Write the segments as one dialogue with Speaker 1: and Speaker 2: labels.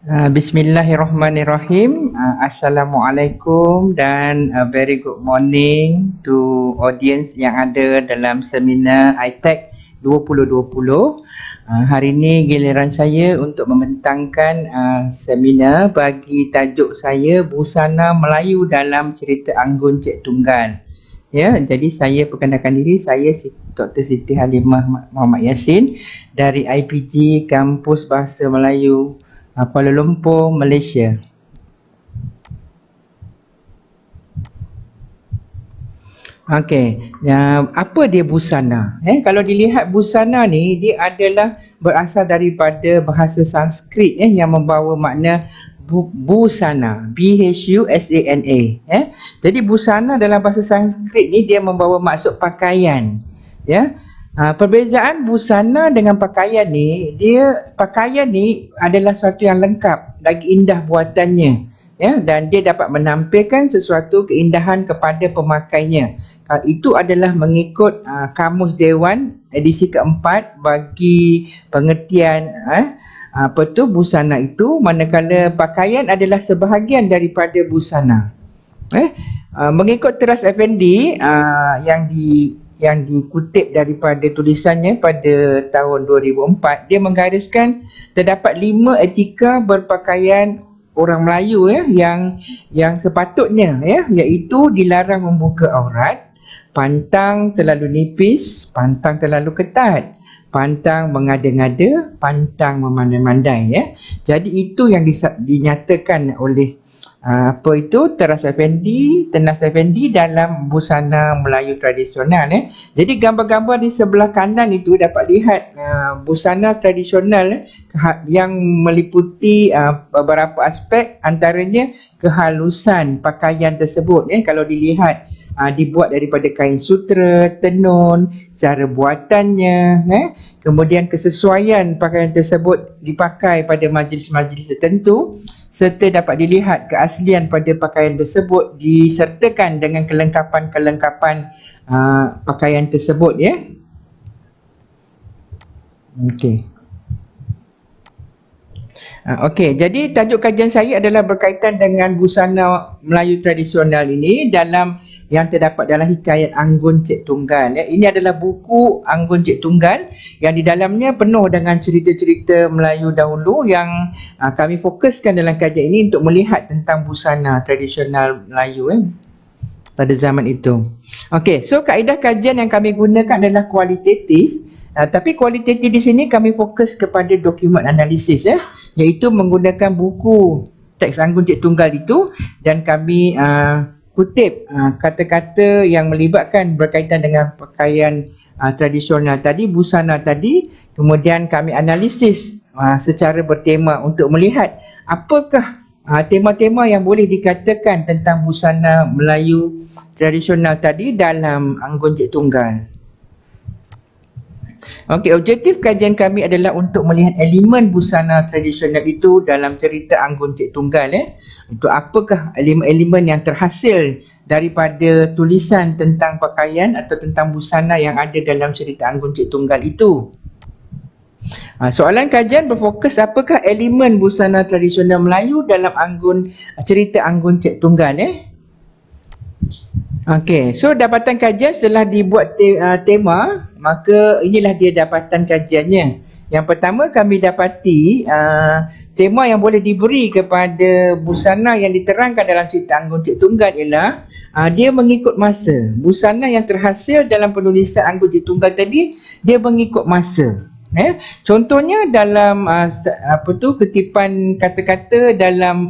Speaker 1: Bismillahirrahmanirrahim. Assalamualaikum dan very good morning to audience yang ada dalam seminar iTech 2020. Hari ini giliran saya untuk membentangkan seminar bagi tajuk saya Busana Melayu dalam Cerita Anggun Cik Tunggal. Ya, jadi saya perkenalkan diri, saya Dr. Siti Halimah Muhammad Yassin dari IPG Kampus Bahasa Melayu Kuala Lumpur, Malaysia. Okey, apa dia busana? Kalau dilihat busana ni, dia adalah berasal daripada bahasa Sanskrit yang membawa makna busana, B-H-U-S-A-N-A. Jadi busana dalam bahasa Sanskrit ni dia membawa maksud pakaian. Ya. Perbezaan busana dengan pakaian ni, pakaian ni adalah sesuatu yang lengkap, lagi indah buatannya, ya, dan dia dapat menampilkan sesuatu keindahan kepada pemakainya. Itu adalah mengikut Kamus Dewan edisi keempat bagi pengertian busana itu, manakala pakaian adalah sebahagian daripada busana. Mengikut Teras Effendi yang dikutip daripada tulisannya pada tahun 2004, dia menggariskan terdapat 5 etika berpakaian orang Melayu yang sepatutnya, iaitu dilarang membuka aurat, pantang terlalu nipis, pantang terlalu ketat, pantang mengada-ngada, pantang memandai-mandai. Jadi itu yang dinyatakan oleh Teras Effendi dalam busana Melayu tradisional. Jadi gambar-gambar di sebelah kanan itu dapat lihat busana tradisional yang meliputi beberapa aspek, antaranya kehalusan pakaian tersebut. Kalau dilihat dibuat daripada kain sutera, tenun, cara buatannya, kemudian kesesuaian pakaian tersebut dipakai pada majlis-majlis tertentu, serta dapat dilihat keaslian pada pakaian tersebut disertakan dengan kelengkapan-kelengkapan pakaian tersebut. Okey, jadi tajuk kajian saya adalah berkaitan dengan busana Melayu tradisional ini dalam yang terdapat dalam hikayat Anggun Cik Tunggal. Ini adalah buku Anggun Cik Tunggal yang di dalamnya penuh dengan cerita-cerita Melayu dahulu yang kami fokuskan dalam kajian ini untuk melihat tentang busana tradisional Melayu pada zaman itu. Okey, so kaedah kajian yang kami gunakan adalah kualitatif. Tapi kualitatif di sini kami fokus kepada dokumen analisis, iaitu menggunakan buku teks Anggun Cik Tunggal itu, dan kami kutip kata-kata yang melibatkan berkaitan dengan pakaian tradisional tadi, busana tadi, kemudian kami analisis secara bertema untuk melihat apakah tema-tema yang boleh dikatakan tentang busana Melayu tradisional tadi dalam Anggun Cik Tunggal. Okey, objektif kajian kami adalah untuk melihat elemen busana tradisional itu dalam cerita Anggun Cik Tunggal. Untuk apakah elemen-elemen yang terhasil daripada tulisan tentang pakaian atau tentang busana yang ada dalam cerita Anggun Cik Tunggal itu. Soalan kajian berfokus apakah elemen busana tradisional Melayu dalam cerita Anggun Cik Tunggal. Okey, so dapatan kajian setelah dibuat tema, maka inilah dia dapatan kajiannya. Yang pertama kami dapati tema yang boleh diberi kepada busana yang diterangkan dalam cerita Anggun Cik Tunggal ialah dia mengikut masa. Busana yang terhasil dalam penulisan Anggun Cik Tunggal tadi, dia mengikut masa. Contohnya dalam kutipan kata-kata dalam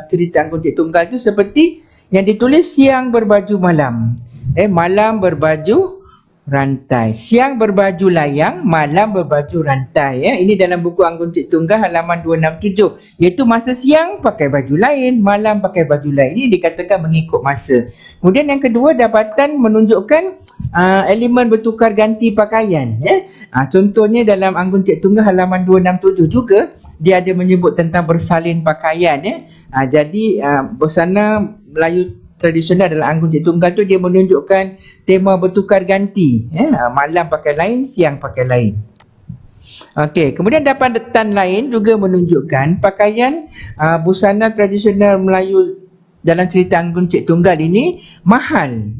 Speaker 1: cerita Anggun Cik Tunggal itu seperti yang ditulis siang berbaju malam, malam berbaju rantai, siang berbaju layang, malam berbaju rantai. Ini dalam buku Anggun Cik Tunggal halaman 267, iaitu masa siang pakai baju lain, malam pakai baju lain. Ini dikatakan mengikut masa. Kemudian yang kedua, dapatan menunjukkan elemen bertukar ganti pakaian. Contohnya dalam Anggun Cik Tunggal halaman 267 juga dia ada menyebut tentang bersalin pakaian. Jadi busana Melayu tradisional dalam Anggun Cik Tunggal tu dia menunjukkan tema bertukar ganti. Malam pakai lain, siang pakai lain. Okey, kemudian dapatan lain juga menunjukkan pakaian busana tradisional Melayu dalam cerita Anggun Cik Tunggal ini mahal,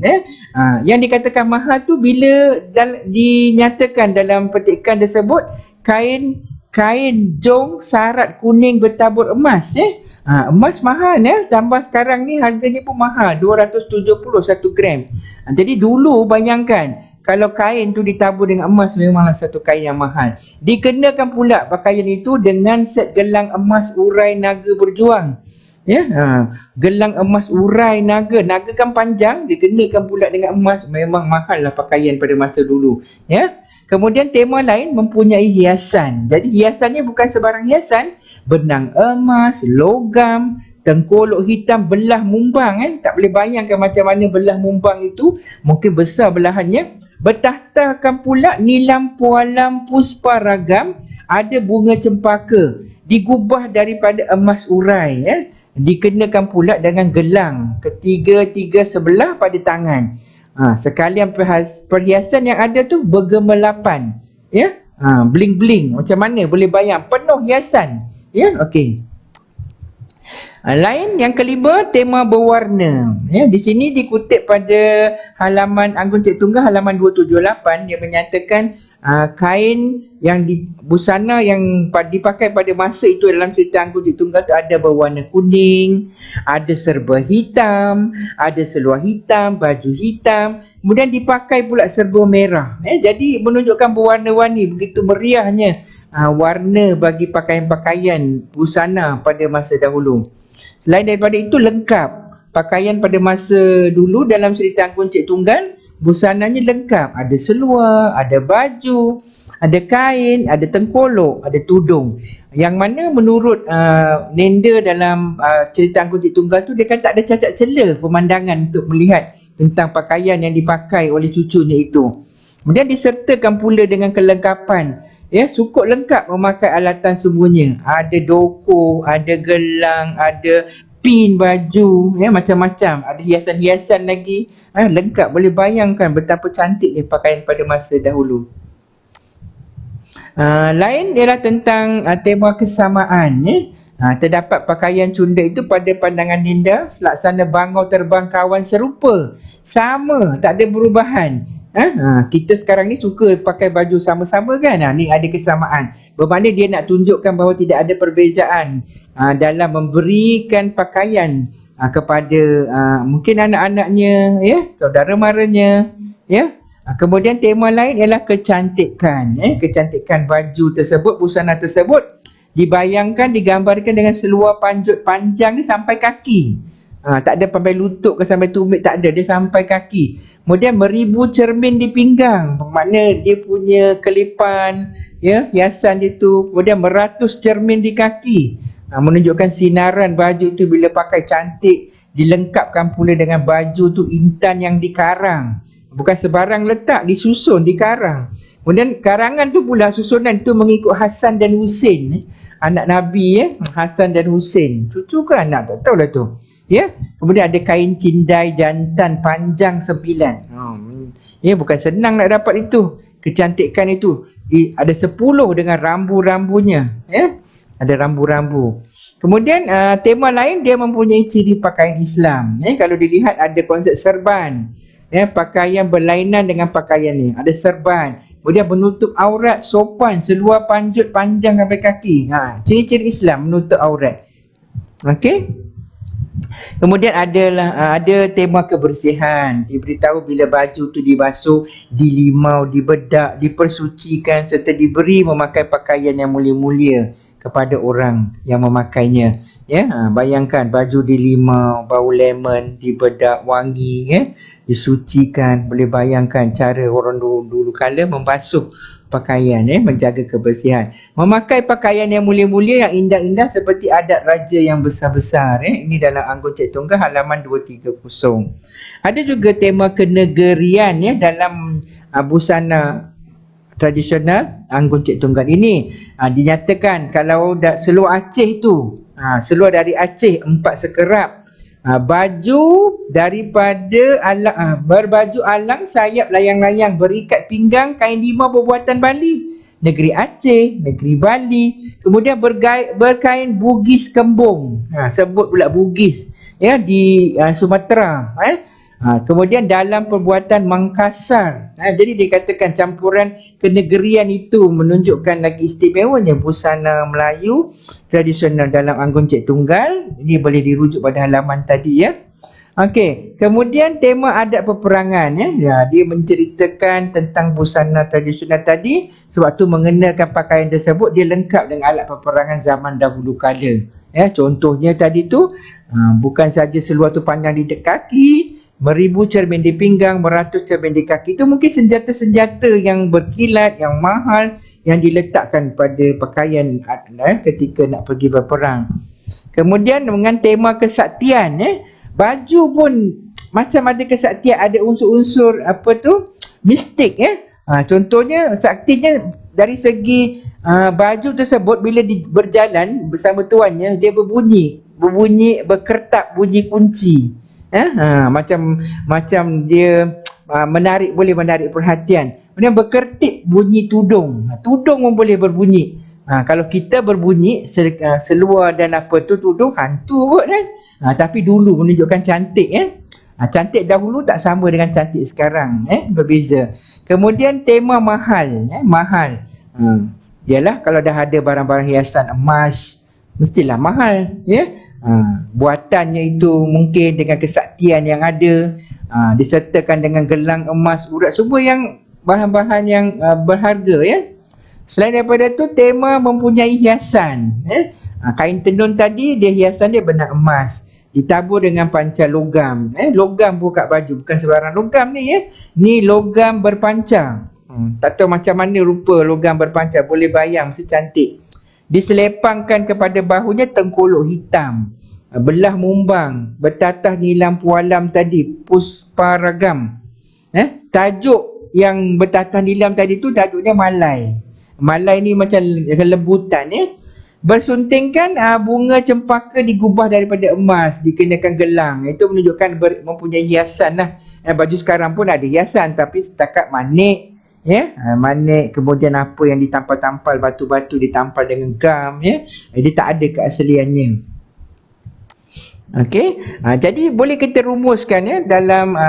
Speaker 1: yang dikatakan mahal tu bila dinyatakan dalam petikan tersebut kain jong sarat kuning bertabur emas, emas mahal, tambah sekarang ni harganya pun mahal, 270 1 gram. Jadi dulu bayangkan kalau kain tu ditabur dengan emas, memanglah satu kain yang mahal. Dikenakan pula pakaian itu dengan set gelang emas urai naga berjuang. Gelang emas urai naga kan panjang, dikenakan pula dengan emas, memang mahal lah pakaian pada masa dulu. Kemudian tema lain mempunyai hiasan. Jadi hiasannya bukan sebarang hiasan, benang emas, logam, tengkolok hitam, belah mumbang. Tak boleh bayangkan macam mana belah mumbang itu, mungkin besar belahannya. Bertahtakan pula nilam pualam puspa ragam, ada bunga cempaka, digubah daripada emas urai. Dikenakan pula dengan gelang ketiga sebelah pada tangan. Sekalian perhiasan yang ada tu bergemelapan, bling-bling. Macam mana boleh bayang, penuh hiasan. Okey. Lain yang kelima, tema berwarna. Di sini dikutip pada halaman Anggun Cik Tunggal halaman 278, dia menyatakan kain yang busana yang dipakai pada masa itu dalam cerita Anggun Cik Tunggal tu ada berwarna kuning, ada serba hitam, ada seluar hitam, baju hitam, kemudian dipakai pula serba merah. Jadi menunjukkan berwarna-warni, begitu meriahnya warna bagi pakaian-pakaian busana pada masa dahulu. Selain daripada itu, lengkap pakaian pada masa dulu dalam cerita Anggun Cik Tunggal, busananya lengkap, ada seluar, ada baju, ada kain, ada tengkolok, ada tudung. Yang mana menurut Nenda dalam cerita Anggun Cik Tunggal tu, dia kata ada cacat celah pemandangan untuk melihat tentang pakaian yang dipakai oleh cucunya itu. Kemudian disertakan pula dengan kelengkapan, cukup lengkap memakai alatan semuanya. Ada doko, ada gelang, ada pin baju, macam-macam. Ada hiasan-hiasan lagi. Lengkap, boleh bayangkan betapa cantiknya pakaian pada masa dahulu. Lain ialah tentang tema kesamaan. Terdapat pakaian cunda itu pada pandangan Nenda selaksana bangau terbang kawan serupa. Sama, tak ada perubahan. Kita sekarang ni suka pakai baju sama-sama kan. Ni ada kesamaan. Bermakna dia nak tunjukkan bahawa tidak ada perbezaan dalam memberikan pakaian kepada mungkin anak-anaknya, saudara maranya. Kemudian tema lain ialah kecantikan. Kecantikan baju tersebut, busana tersebut dibayangkan, digambarkan dengan seluar panjut panjang ni sampai kaki. Tak ada sampai lutut ke sampai tumit, tak ada, dia sampai kaki. Kemudian beribu cermin di pinggang, bermakna dia punya kelipan, hiasan dia tu. Kemudian meratus cermin di kaki, menunjukkan sinaran baju tu bila pakai cantik. Dilengkapkan pula dengan baju tu intan yang dikarang, bukan sebarang letak, disusun, dikarang. Kemudian karangan tu pula, susunan tu mengikut Hasan dan Husin, anak Nabi, Hasan dan Husin. Cucu ke anak, tak tahulah tu. Kemudian ada kain cindai jantan panjang 9. Bukan senang nak dapat itu. Kecantikan itu ada 10 dengan rambu-rambunya. Ada rambu-rambu. Kemudian tema lain, dia mempunyai ciri pakaian Islam. Kalau dilihat ada konsep serban. Pakaian berlainan dengan pakaian ni. Ada serban. Kemudian menutup aurat, sopan, seluar panjut panjang sampai kaki. Ciri-ciri Islam menutup aurat. Okey. Kemudian ada tema kebersihan. Diberitahu bila baju tu dibasuh, dilimau, dibedak, dipersucikan serta diberi memakai pakaian yang mulia-mulia kepada orang yang memakainya. Bayangkan baju dilimau, bau lemon, dibedak wangi, disucikan. Boleh bayangkan cara orang dulu kala membasuh pakaian, menjaga kebersihan. Memakai pakaian yang mulia-mulia, yang indah-indah seperti adat raja yang besar-besar. Ini dalam Anggun Cik Tunggal halaman 230. Ada juga tema kenegerian dalam busana tradisional Anggun Cik Tunggal ini. Dinyatakan kalau seluar Aceh tu, seluar dari Aceh 4 sekerap, baju daripada berbaju alang sayap layang-layang berikat pinggang, kain limau berbuatan Bali. negeri Aceh, negeri Bali, kemudian berkain Bugis Kembung, sebut pula Bugis ya di Sumatera, kemudian dalam perbuatan Mangkasar, jadi dikatakan campuran kenegerian itu menunjukkan lagi istimewanya busana Melayu tradisional dalam Anggun Cik Tunggal. Ini boleh dirujuk pada halaman tadi ya. Okey, kemudian tema adat peperangan ya, dia menceritakan tentang busana tradisional tadi, sebab tu mengenakan pakaian tersebut dia lengkap dengan alat peperangan zaman dahulu kala. Ya, contohnya tadi tu bukan saja seluar tu panjang di kaki, beribu cermin di pinggang, beratus cermin di kaki. Itu mungkin senjata-senjata yang berkilat, yang mahal, yang diletakkan pada pakaian ketika nak pergi berperang. Kemudian dengan tema kesaktian, baju pun macam ada kesaktian, ada unsur-unsur mistik contohnya saktinya dari segi baju tersebut bila berjalan bersama tuannya, dia berbunyi berkertak bunyi kunci. Macam dia boleh menarik perhatian. Kemudian berkertip bunyi tudung pun boleh berbunyi. Kalau kita berbunyi seluar dan tudung hantu kot kan. Tapi dulu menunjukkan cantik cantik dahulu tak sama dengan cantik sekarang, berbeza. Kemudian tema mahal, mahal. Yalah, kalau dah ada barang-barang hiasan emas mestilah mahal buatannya itu mungkin dengan kesaktian yang ada, disertakan dengan gelang emas, urat, semua yang bahan-bahan yang berharga Selain daripada tu, tema mempunyai hiasan. Kain tenun tadi, hiasan dia benang emas, ditabur dengan pancar logam. Logam buka baju, bukan sebarang logam ni Ni logam berpancar. Tak tahu macam mana rupa logam berpancar, boleh bayang, mesti cantik. Diselepangkan kepada bahunya tengkolok hitam, belah mumbang, bertatah nilam pualam tadi, pusparagam. Tajuk yang bertatah nilam tadi tu tajuknya Malai. Malai ni macam lembutan Bersuntingkan bunga cempaka digubah daripada emas, dikenakan gelang. Itu menunjukkan mempunyai hiasan lah. Baju sekarang pun ada hiasan, tapi setakat manik manik, kemudian apa yang ditampal-tampal, batu-batu ditampal dengan gam dia tak ada keasliannya. Okey, jadi boleh kita rumuskan dalam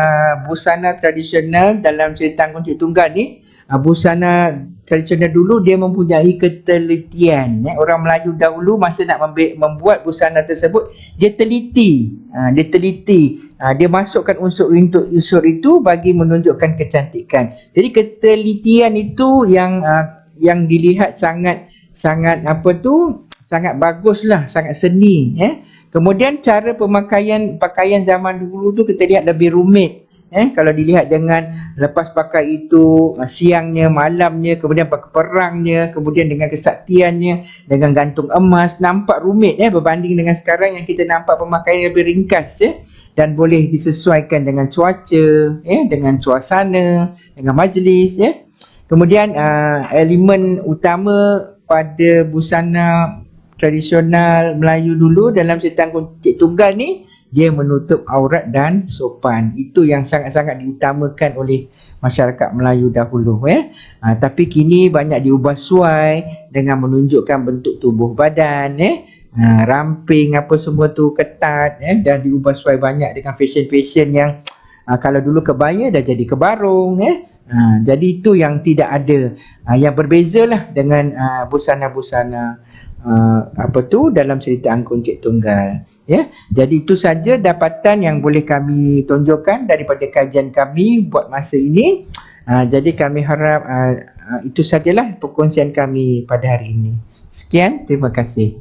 Speaker 1: busana tradisional dalam cerita Anggun Cik Tunggal ni, busana tradisional dulu dia mempunyai ketelitian. Orang Melayu dahulu masa nak membuat busana tersebut, dia teliti, dia masukkan unsur itu bagi menunjukkan kecantikan. Jadi ketelitian itu yang dilihat sangat baguslah, sangat seni. Kemudian cara pakaian zaman dulu tu kita lihat lebih rumit. Kalau dilihat dengan lepas pakai itu, siangnya, malamnya, kemudian perangnya, kemudian dengan kesaktiannya, dengan gantung emas, nampak rumit berbanding dengan sekarang yang kita nampak pemakaian lebih ringkas dan boleh disesuaikan dengan cuaca, dengan suasana, dengan majlis. Kemudian elemen utama pada busana tradisional Melayu dulu dalam cerita Anggun Cik Tunggal ni, dia menutup aurat dan sopan. Itu yang sangat-sangat diutamakan oleh masyarakat Melayu dahulu. Tapi kini banyak diubah suai dengan menunjukkan bentuk tubuh badan, ramping apa semua tu ketat, dan diubah suai banyak dengan fashion-fashion yang kalau dulu kebaya dah jadi kebarung. Jadi itu yang tidak ada, yang berbezalah dengan busana-busana dalam cerita Anggun Cik Tunggal. Jadi itu saja dapatan yang boleh kami tunjukkan daripada kajian kami buat masa ini. Jadi kami harap itu sajalah perkongsian kami pada hari ini. Sekian, terima kasih.